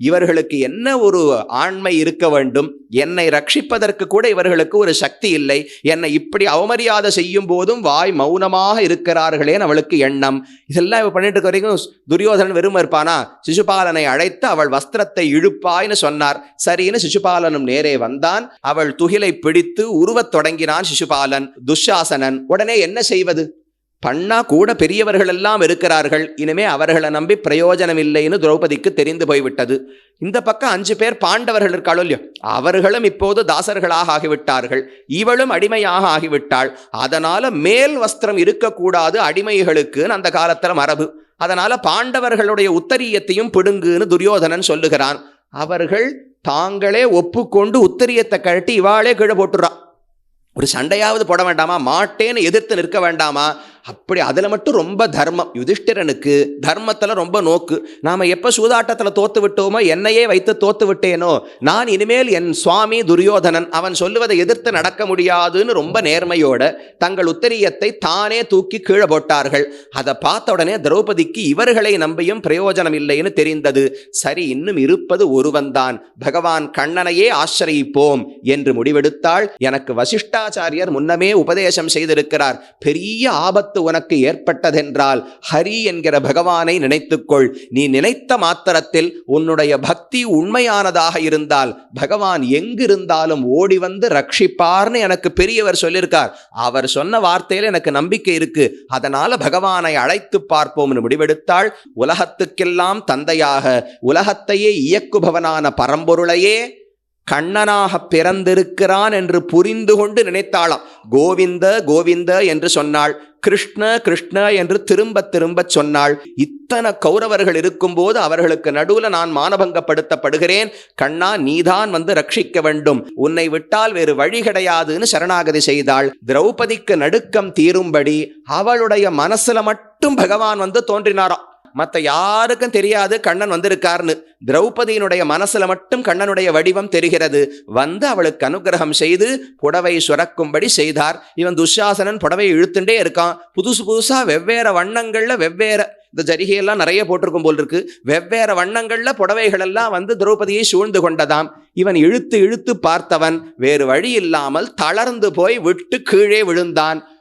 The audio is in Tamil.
இவர்களுக்கு என்ன ஒரு ஆண்மை இருக்க வேண்டும், என்னை ரட்சிப்பதற்கு கூட இவர்களுக்கு ஒரு சக்தி இல்லை, என்னை இப்படி அவமரியாதை செய்யும் போதும் வாய் மௌனமாக இருக்கிறார்களேன்னு அவளுக்கு எண்ணம். இதெல்லாம் இவ பண்ணிட்டு இருக்க வரைக்கும் துரியோதனன் வெறும் இருப்பானா? சிசுபாலனை அழைத்து அவள் வஸ்திரத்தை இழுப்பாய்னு சொன்னார். சரின்னு சிசுபாலனும் நேரே வந்தான். அவள் துகிலை பிடித்து உருவத் தொடங்கினான் சிசுபாலன். துஷாசனன் உடனே என்ன செய்வது? பண்ணா கூட பெரியவர்கள் எல்லாம் இருக்கிறார்கள், இனிமே அவர்களை நம்பி பிரயோஜனம் இல்லைன்னு திரௌபதிக்கு தெரிந்து போய்விட்டது. இந்த பக்கம் 5 பேர் பாண்டவர்கள் இருக்காளோ இல்லையோ, அவர்களும் இப்போது தாசர்களாக ஆகிவிட்டார்கள், இவளும் அடிமையாக ஆகிவிட்டாள். அதனால மேல் வஸ்திரம் இருக்கக்கூடாது அடிமைகளுக்கு அந்த காலத்துல மரபு. அதனால பாண்டவர்களுடைய உத்தரியத்தையும் பிடுங்குன்னு துரியோதனன் சொல்லுகிறான். அவர்கள் தாங்களே ஒப்புக்கொண்டு உத்தரியத்தை கழட்டி இவாளே கீழே போட்டுறான். ஒரு சண்டையாவது போட வேண்டாமா? மாட்டேன்னு எதிர்த்து நிற்க வேண்டாமா? அப்படி அதில் மட்டும் ரொம்ப தர்மம். யுதிஷ்டிரனுக்கு தர்மத்தில் ரொம்ப நோக்கு. நாம் எப்போ சூதாட்டத்தில் தோத்து விட்டோமோ, என்னையே வைத்து தோத்து விட்டேனோ, நான் இனிமேல் என் சுவாமி துரியோதனன் அவன் சொல்லுவதை எதிர்த்து நடக்க முடியாதுன்னு ரொம்ப நேர்மையோட தங்கள் உத்தரியத்தை தானே தூக்கி கீழே போட்டார்கள். அதை பார்த்த உடனே திரௌபதிக்கு இவர்களை நம்பியும் பிரயோஜனம் இல்லைன்னு தெரிந்தது. சரி, இன்னும் இருப்பது ஒருவன்தான், பகவான் கண்ணனையே ஆசிரியிப்போம் என்று முடிவெடுத்தாள். எனக்கு வசிஷ்டாச்சாரியர் முன்னமே உபதேசம் செய்திருக்கிறார். பெரிய ஆபத்து உனக்கு ஏற்பட்டதென்றால் ஹரி என்கிற பகவானை நினைத்துக்கொள். நீ நினைத்த மாத்திரத்தில் உன்னுடைய பக்தி உண்மையானதாக இருந்தால் பகவான் எங்கிருந்தாலும் ஓடி வந்து ரட்சிப்பார்னு எனக்கு பெரியவர் சொல்லியிருக்கார். அவர் சொன்ன வார்த்தையில் எனக்கு நம்பிக்கை இருக்கு. அதனால பகவானை அழைத்து பார்ப்போம்னு முடிவெடுத்தாள். உலகத்துக்கெல்லாம் தந்தையாக உலகத்தையே இயக்குபவனான பரம்பொருளையே கண்ணனாக பிறந்திருக்கிறான் என்று புரிந்து கொண்டு நினைத்தாளாம். கோவிந்த கோவிந்த என்று சொன்னாள். கிருஷ்ண கிருஷ்ண என்று திரும்ப திரும்ப சொன்னாள். இத்தனை கௌரவர்கள் இருக்கும்போது அவர்களுக்கு நடுவில் நான் மானபங்கப்படுத்தப்படுகிறேன். கண்ணா, நீதான் வந்து ரட்சிக்க வேண்டும், உன்னை விட்டால் வேறு வழி கிடையாதுன்னு சரணாகதி செய்தாள். திரௌபதிக்கு நடுக்கம் தீரும்படி அவளுடைய மனசுல மட்டும் பகவான் வந்து தோன்றினாராம். மற்ற யாருக்கும் தெரியாது கண்ணன் வந்திருக்காருன்னு. திரௌபதியினுடைய மனசுல மட்டும் கண்ணனுடைய வடிவம் தெரிகிறது. வந்து அவளுக்கு அனுகிரகம் செய்து புடவை சுரக்கும்படி செய்தார். இவன் துஷாசனன் புடவையை இழுத்துட்டே இருக்கான். புதுசு புதுசா வெவ்வேறு வண்ணங்கள்ல வெவ்வேறு இந்த ஜரிகையெல்லாம் நிறைய போட்டிருக்கும் போல் இருக்கு. வெவ்வேறு வண்ணங்கள்ல புடவைகள் எல்லாம் வந்து திரௌபதியை சூழ்ந்து கொண்டதாம். இவன் இழுத்து இழுத்து பார்த்தவன் வேறு வழி இல்லாமல் தளர்ந்து போய் விட்டு கீழே விழுந்தான்.